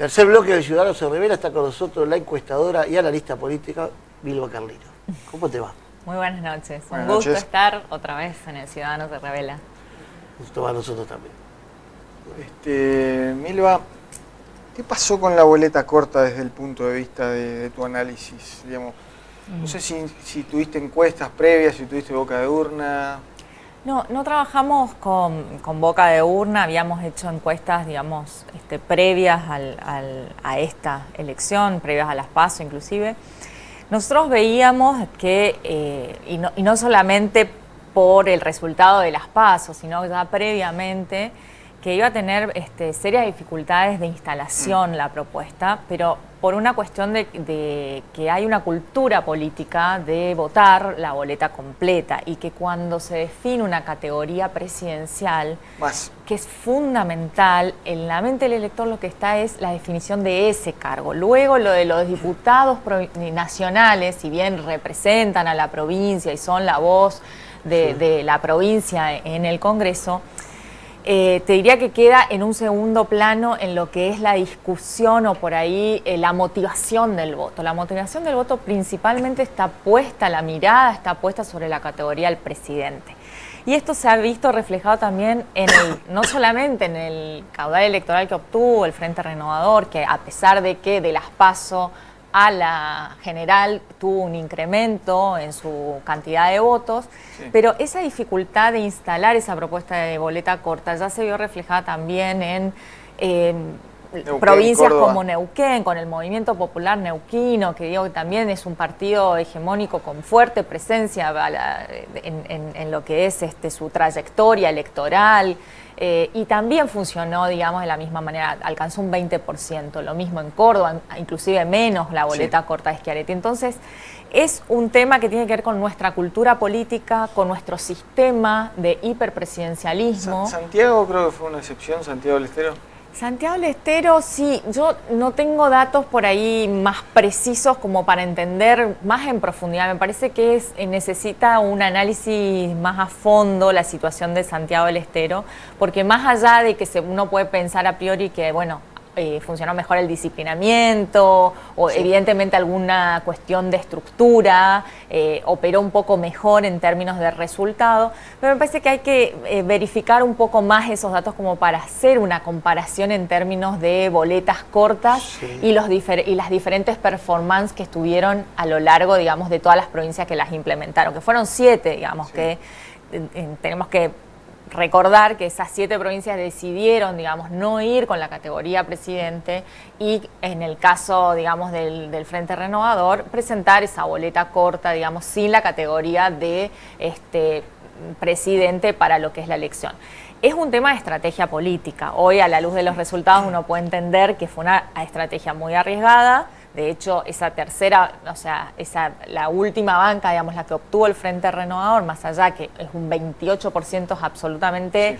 Tercer bloque de Ciudadanos se Revela, está con nosotros la encuestadora y analista política, Milva Carlino. ¿Cómo te va? Muy buenas noches. Buenas Un gusto noches. estar otra vez en el Ciudadanos se Revela. Gusto a nosotros también. Milva, ¿qué pasó con la boleta corta desde el punto de vista de tu análisis? Digamos, no sé si tuviste encuestas previas, si tuviste boca de urna. No trabajamos con boca de urna, habíamos hecho encuestas, digamos, previas a esta elección, previas a las PASO inclusive. Nosotros veíamos que, y no solamente por el resultado de las PASO, sino ya previamente, que iba a tener serias dificultades de instalación la propuesta, pero por una cuestión de que hay una cultura política de votar la boleta completa y que cuando se define una categoría presidencial, que es fundamental, en la mente del elector lo que está es la definición de ese cargo. Luego lo de los diputados nacionales, si bien representan a la provincia y son la voz de la provincia en el Congreso, te diría que queda en un segundo plano en lo que es la discusión o por ahí la motivación del voto. La motivación del voto principalmente está puesta, la mirada está puesta sobre la categoría del presidente. Y esto se ha visto reflejado también no solamente en el caudal electoral que obtuvo el Frente Renovador, que a pesar de que de las PASO a la general tuvo un incremento en su cantidad de votos, sí, pero esa dificultad de instalar esa propuesta de boleta corta ya se vio reflejada también en Neuquén, provincias Córdoba, como Neuquén, con el Movimiento Popular Neuquino, que digo que también es un partido hegemónico con fuerte presencia en lo que es su trayectoria electoral. Y también funcionó, digamos, de la misma manera, alcanzó un 20%, lo mismo en Córdoba, inclusive menos la boleta corta de Schiaretti. Entonces, es un tema que tiene que ver con nuestra cultura política, con nuestro sistema de hiperpresidencialismo. Santiago creo que fue una excepción, Santiago del Estero. Santiago del Estero, sí, yo no tengo datos por ahí más precisos como para entender más en profundidad. Me parece que necesita un análisis más a fondo la situación de Santiago del Estero, porque más allá de que uno puede pensar a priori que, bueno, funcionó mejor el disciplinamiento o evidentemente alguna cuestión de estructura, operó un poco mejor en términos de resultado, pero me parece que hay que verificar un poco más esos datos como para hacer una comparación en términos de boletas cortas y las diferentes performances que estuvieron a lo largo, digamos, de todas las provincias que las implementaron, que fueron 7, digamos, que tenemos que recordar que esas 7 provincias decidieron, digamos, no ir con la categoría presidente y en el caso, digamos, del Frente Renovador, presentar esa boleta corta, digamos, sin la categoría de presidente para lo que es la elección. Es un tema de estrategia política. Hoy, a la luz de los resultados, uno puede entender que fue una estrategia muy arriesgada. De hecho, esa tercera, o sea, la última banca, digamos, la que obtuvo el Frente Renovador, más allá que es un 28% absolutamente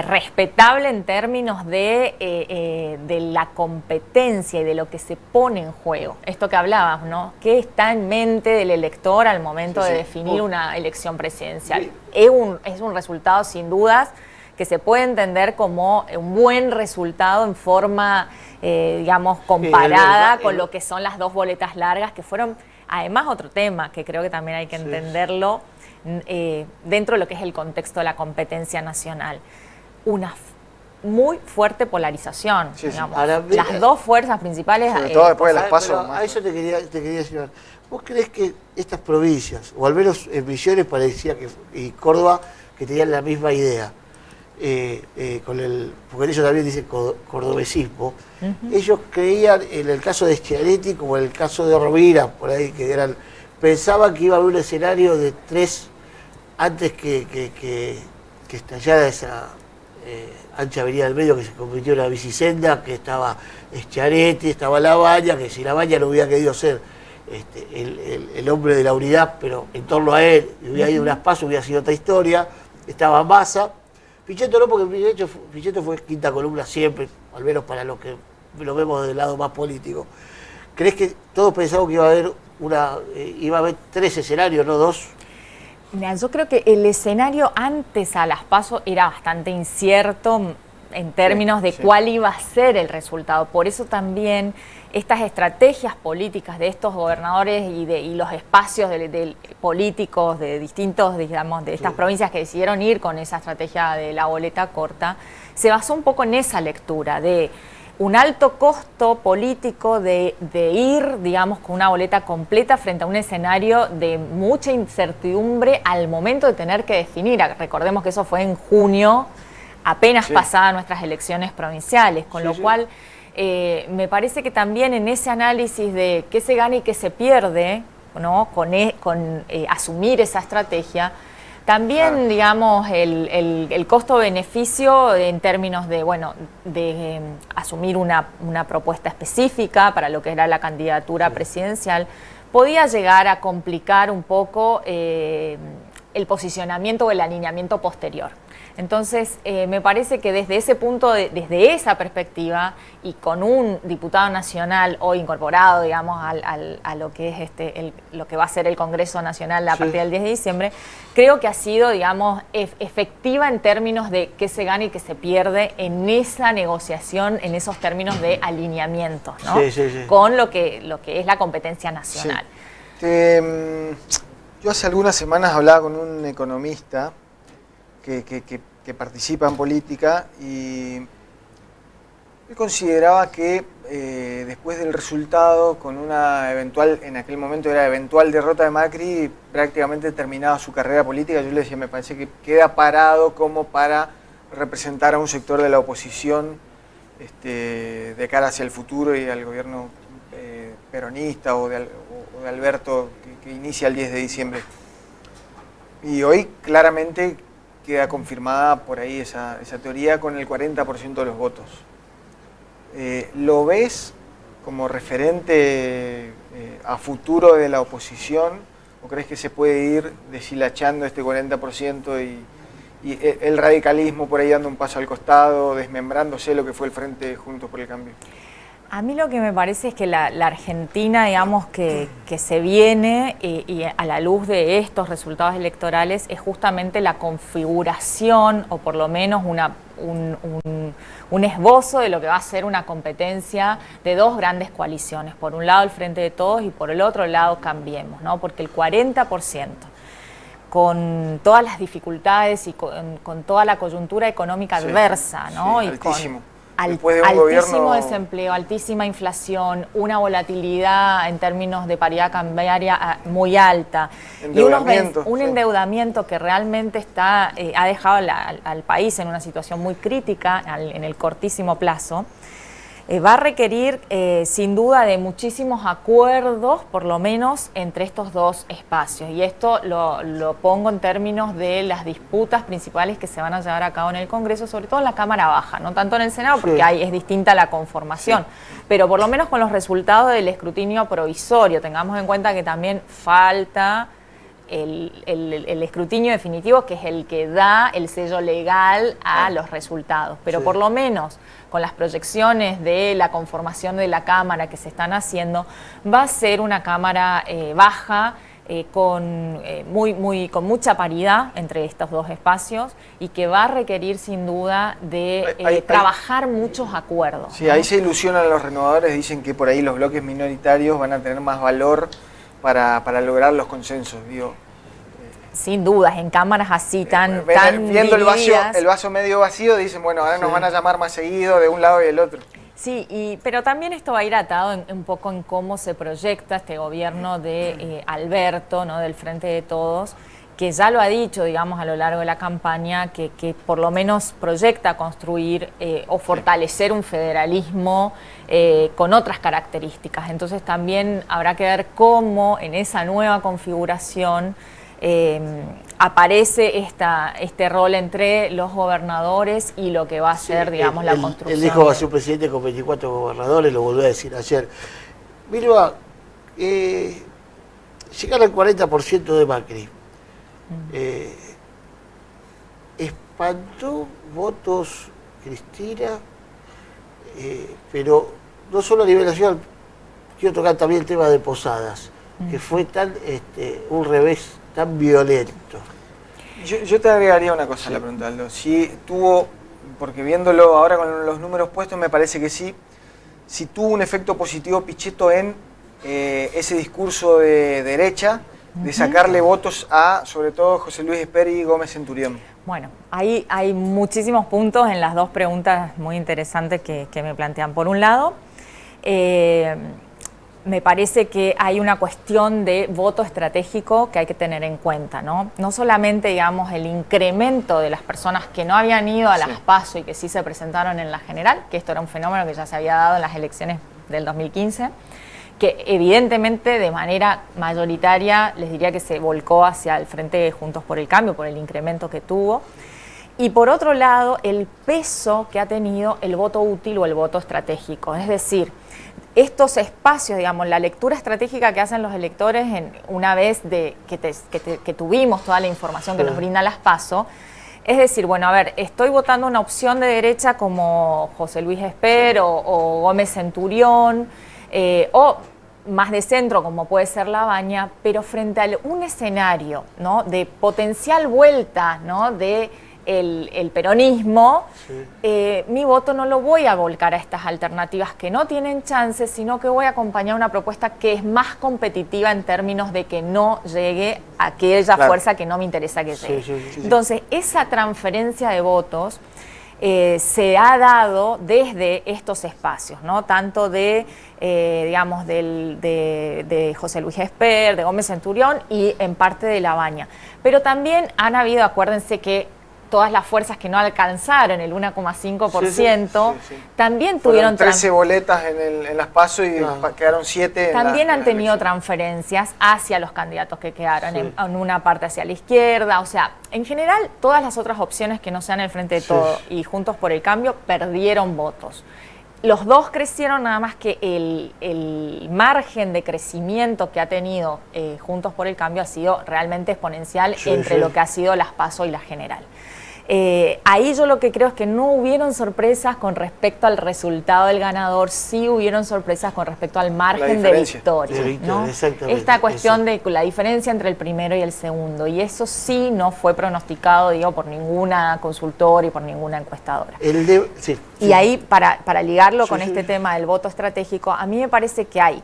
respetable en términos de la competencia y de lo que se pone en juego. Esto que hablabas, ¿no? ¿Qué está en mente del elector al momento de definir una elección presidencial? Es un resultado, sin dudas, que se puede entender como un buen resultado en forma, digamos, comparada con lo que son las 2 boletas largas, que fueron, además, otro tema que creo que también hay que entenderlo dentro de lo que es el contexto de la competencia nacional. Una muy fuerte polarización, digamos. Las 2 fuerzas principales. Sobre todo después de las PASO. A eso te quería decir. ¿Vos crees que estas provincias, o al menos en Misiones parecía y Córdoba, que tenían la misma idea, porque ellos también dicen cordobesismo, ellos creían en el caso de Schiaretti como en el caso de Rovira, por ahí, pensaban que iba a haber un escenario de 3 antes que estallara esa ancha avenida del medio que se convirtió en la bicisenda, que estaba Schiaretti, estaba Labaña, que si Labaña no hubiera querido ser el hombre de la unidad, pero en torno a él hubiera ido unas PASO, hubiera sido otra historia, estaba Massa. Pichetto no, porque Pichetto fue quinta columna siempre, al menos para los que lo vemos del lado más político. ¿Crees que todos pensamos que iba a haber 3 escenarios, no 2? Mira, yo creo que el escenario antes a las PASO era bastante incierto, en términos de cuál iba a ser el resultado. Por eso también estas estrategias políticas de estos gobernadores y los espacios políticos de distintos, digamos, de estas provincias que decidieron ir con esa estrategia de la boleta corta, se basó un poco en esa lectura de un alto costo político de ir, digamos, con una boleta completa frente a un escenario de mucha incertidumbre al momento de tener que definir. Recordemos que eso fue en junio, apenas pasadas nuestras elecciones provinciales, con lo cual me parece que también en ese análisis de qué se gana y qué se pierde, ¿no? con asumir esa estrategia, también, digamos, el costo-beneficio en términos de, bueno, de asumir una propuesta específica para lo que era la candidatura presidencial, podía llegar a complicar un poco el posicionamiento o el alineamiento posterior. Entonces, me parece que desde ese punto, desde esa perspectiva, y con un diputado nacional hoy incorporado, digamos, a lo que es lo que va a ser el Congreso Nacional a partir del 10 de diciembre, creo que ha sido, digamos, efectiva en términos de qué se gana y qué se pierde en esa negociación, en esos términos de alineamiento, ¿no? Con lo que es la competencia nacional. Yo hace algunas semanas hablaba con un economista que participa en política y él consideraba que después del resultado, con una eventual, en aquel momento era eventual derrota de Macri, prácticamente terminaba su carrera política. Yo le decía, me parece que queda parado como para representar a un sector de la oposición de cara hacia el futuro y al gobierno peronista o de Alberto que inicia el 10 de diciembre. Y hoy claramente queda confirmada por ahí esa teoría con el 40% de los votos. ¿Lo ves como referente a futuro de la oposición o crees que se puede ir deshilachando este 40% y el radicalismo por ahí dando un paso al costado, desmembrándose lo que fue el Frente Juntos por el Cambio? A mí lo que me parece es que la Argentina, digamos, que se viene y a la luz de estos resultados electorales es justamente la configuración o por lo menos un esbozo de lo que va a ser una competencia de dos grandes coaliciones. Por un lado el Frente de Todos y por el otro lado Cambiemos, ¿no? Porque el 40%, con todas las dificultades y con toda la coyuntura económica adversa, ¿no? Sí, y altísimo. Altísimo desempleo, altísima inflación, una volatilidad en términos de paridad cambiaria muy alta y un endeudamiento que realmente ha dejado al país en una situación muy crítica en el cortísimo plazo. Va a requerir sin duda de muchísimos acuerdos, por lo menos entre estos dos espacios. Y esto lo pongo en términos de las disputas principales que se van a llevar a cabo en el Congreso, sobre todo en la Cámara Baja, no tanto en el Senado, porque ahí es distinta la conformación, pero por lo menos con los resultados del escrutinio provisorio. Tengamos en cuenta que también falta el escrutinio definitivo, que es el que da el sello legal a los resultados, pero por lo menos con las proyecciones de la conformación de la Cámara que se están haciendo, va a ser una Cámara baja, con mucha paridad entre estos dos espacios y que va a requerir sin duda de trabajar muchos acuerdos. Sí, ¿no? Ahí se ilusionan los renovadores, dicen que por ahí los bloques minoritarios van a tener más valor para lograr los consensos, digo. Sin dudas, en cámaras así tan viendo divididas, el vaso medio vacío, dicen, bueno, ahora nos van a llamar más seguido de un lado y del otro. Sí, pero también esto va a ir atado un poco en cómo se proyecta este gobierno de Alberto, ¿no? Del Frente de Todos, que ya lo ha dicho, digamos, a lo largo de la campaña, que por lo menos proyecta construir o fortalecer un federalismo con otras características. Entonces también habrá que ver cómo en esa nueva configuración aparece este rol entre los gobernadores y lo que va a ser, digamos, la construcción. Él dijo a su presidente con 24 gobernadores, lo volvió a decir ayer. Milva, llegar al 40% de Macri, espantó votos Cristina, pero no solo a nivel nacional, quiero tocar también el tema de Posadas, que fue un revés tan violento. Yo te agregaría una cosa a la pregunta, Aldo. Si tuvo porque viéndolo ahora con los números puestos me parece que sí, si tuvo un efecto positivo Pichetto en ese discurso de derecha, de sacarle votos a, sobre todo, José Luis Esper y Gómez Centurión. Bueno, ahí hay muchísimos puntos en las dos preguntas muy interesantes que me plantean. Por un lado, me parece que hay una cuestión de voto estratégico que hay que tener en cuenta, ¿no? No solamente, digamos, el incremento de las personas que no habían ido a las PASO y que sí se presentaron en la general, que esto era un fenómeno que ya se había dado en las elecciones del 2015, que evidentemente de manera mayoritaria les diría que se volcó hacia el Frente Juntos por el Cambio, por el incremento que tuvo. Y por otro lado, el peso que ha tenido el voto útil o el voto estratégico, es decir, estos espacios, digamos, la lectura estratégica que hacen los electores una vez que tuvimos toda la información que nos brinda las PASO, es decir, bueno, a ver, estoy votando una opción de derecha como José Luis Esper o Gómez Centurión, o más de centro como puede ser Labaña, pero frente a un escenario, ¿no?, de potencial vuelta, ¿no?, de el peronismo, mi voto no lo voy a volcar a estas alternativas que no tienen chances, sino que voy a acompañar una propuesta que es más competitiva en términos de que no llegue a aquella fuerza que no me interesa que llegue. Entonces, esa transferencia de votos se ha dado desde estos espacios, ¿no? Tanto de, digamos, de José Luis Esper, de Gómez Centurión y en parte de Labaña. Pero también han habido, acuérdense que todas las fuerzas que no alcanzaron el 1,5%, también tuvieron 13 boletas en las PASO y quedaron 7 también han tenido transferencias hacia los candidatos que quedaron, en una parte hacia la izquierda. O sea, en general, todas las otras opciones que no sean el Frente de Todo y Juntos por el Cambio perdieron votos. Los dos crecieron, nada más que el margen de crecimiento que ha tenido Juntos por el Cambio ha sido realmente exponencial entre lo que ha sido las PASO y la general. Ahí yo lo que creo es que no hubieron sorpresas con respecto al resultado del ganador, sí hubieron sorpresas con respecto al margen de victoria, ¿no? Esta cuestión de la diferencia entre el primero y el segundo, y eso sí no fue pronosticado, digo, por ninguna consultora y por ninguna encuestadora. Y ahí, para ligarlo con este tema del voto estratégico, a mí me parece que hay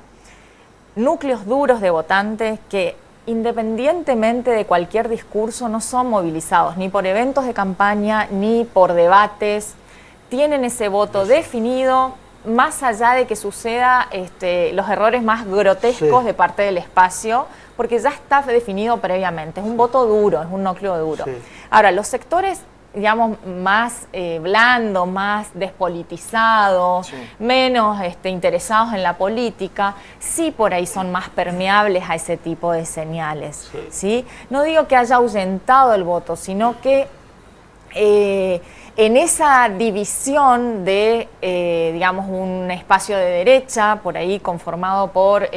núcleos duros de votantes que, independientemente de cualquier discurso, no son movilizados ni por eventos de campaña ni por debates, tienen ese voto definido, más allá de que suceda los errores más grotescos de parte del espacio, porque ya está definido previamente, es un voto duro, es un núcleo duro. Ahora, los sectores, digamos, más blandos, más despolitizados, menos interesados en la política, sí por ahí son más permeables a ese tipo de señales. ¿Sí? No digo que haya ahuyentado el voto, sino que en esa división de, digamos, un espacio de derecha, por ahí conformado por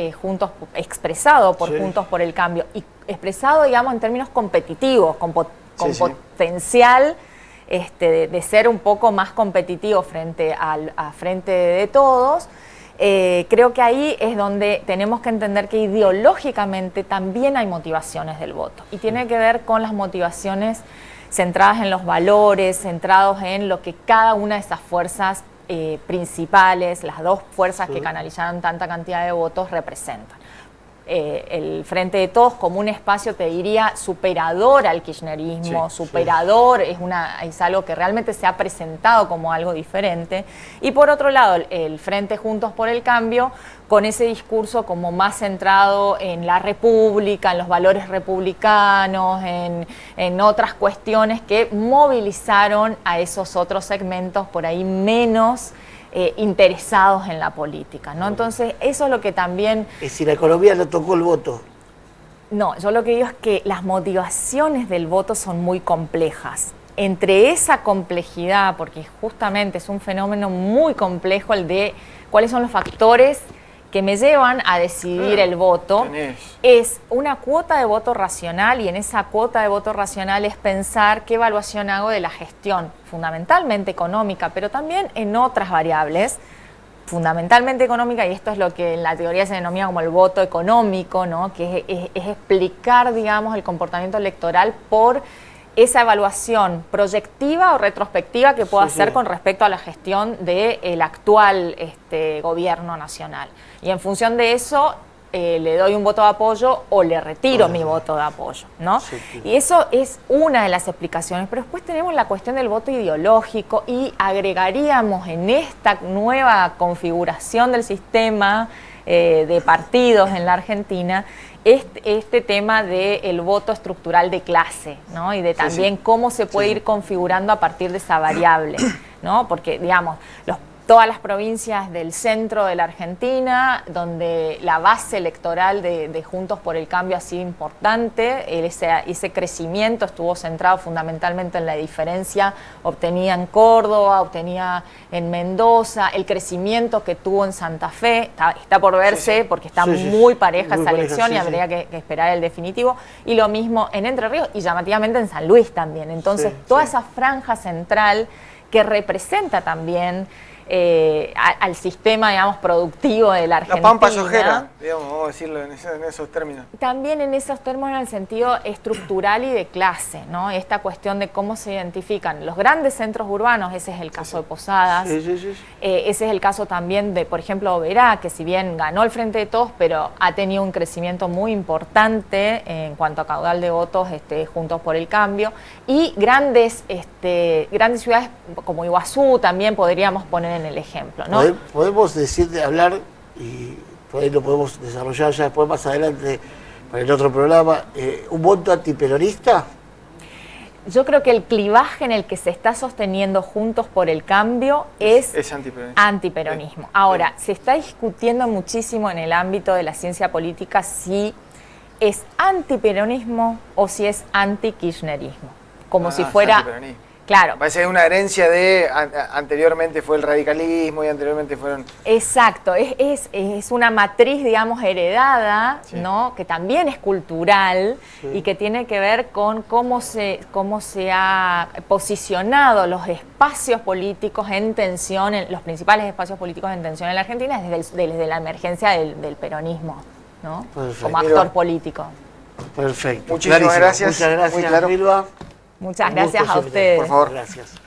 expresado por Juntos por el Cambio, y expresado, digamos, en términos competitivos, con potencial de ser un poco más competitivo frente a Frente de Todos. Creo que ahí es donde tenemos que entender que ideológicamente también hay motivaciones del voto, y tiene que ver con las motivaciones centradas en los valores, centrados en lo que cada una de esas fuerzas principales, las dos fuerzas que canalizaron tanta cantidad de votos, representan. El Frente de Todos como un espacio, te diría, superador al kirchnerismo, superador, es algo que realmente se ha presentado como algo diferente. Y por otro lado, el Frente Juntos por el Cambio, con ese discurso como más centrado en la república, en los valores republicanos, en otras cuestiones que movilizaron a esos otros segmentos por ahí menos interesados en la política, ¿no? Entonces, eso es lo que también... Es decir, la economía le tocó el voto. No, yo lo que digo es que las motivaciones del voto son muy complejas. Entre esa complejidad, porque justamente es un fenómeno muy complejo el de cuáles son los factores que me llevan a decidir el voto, es una cuota de voto racional, y en esa cuota de voto racional es pensar qué evaluación hago de la gestión, fundamentalmente económica, pero también en otras variables, fundamentalmente económica, y esto es lo que en la teoría se denomina como el voto económico, ¿no? Que es explicar, digamos, el comportamiento electoral por esa evaluación proyectiva o retrospectiva que pueda hacer con respecto a la gestión del actual gobierno nacional. Y en función de eso, le doy un voto de apoyo o le retiro mi voto de apoyo, ¿no? Sí, sí. Y eso es una de las explicaciones, pero después tenemos la cuestión del voto ideológico y agregaríamos en esta nueva configuración del sistema de partidos en la Argentina este tema del voto estructural de clase, ¿no? Y de también cómo se puede ir configurando a partir de esa variable, ¿no? Porque, digamos, todas las provincias del centro de la Argentina, donde la base electoral de Juntos por el Cambio ha sido importante, ese crecimiento estuvo centrado fundamentalmente en la diferencia obtenida en Córdoba, obtenida en Mendoza, el crecimiento que tuvo en Santa Fe, está por verse porque está muy pareja esa elección y habría que esperar el definitivo, y lo mismo en Entre Ríos y llamativamente en San Luis también. Entonces, toda esa franja central que representa también al sistema, digamos, productivo de la Argentina. La pampa sojera, digamos, vamos a decirlo en esos términos. También en esos términos en el sentido estructural y de clase, ¿no? Esta cuestión de cómo se identifican los grandes centros urbanos, ese es el caso de Posadas, ese es el caso también de, por ejemplo, Oberá, que si bien ganó el Frente de Todos, pero ha tenido un crecimiento muy importante en cuanto a caudal de votos Juntos por el Cambio, y grandes ciudades como Iguazú también podríamos poner en el ejemplo, ¿no? Podemos hablar, y por ahí lo podemos desarrollar ya después más adelante para el otro programa, un voto antiperonista. Yo creo que el clivaje en el que se está sosteniendo Juntos por el Cambio es antiperonismo. Ahora, se está discutiendo muchísimo en el ámbito de la ciencia política si es antiperonismo o si es antikirchnerismo, como si fuera... Claro. Parece que es una herencia de anteriormente fue el radicalismo y anteriormente fueron... Exacto, es una matriz, digamos, heredada, ¿no? Que también es cultural y que tiene que ver con cómo se ha posicionado los espacios políticos en tensión, los principales espacios políticos en tensión en la Argentina desde la emergencia del peronismo, ¿no? Como actor político. Perfecto. Muchísimas gracias. Muchas gracias, Milva. Muchas gracias a ustedes. Por favor. Gracias.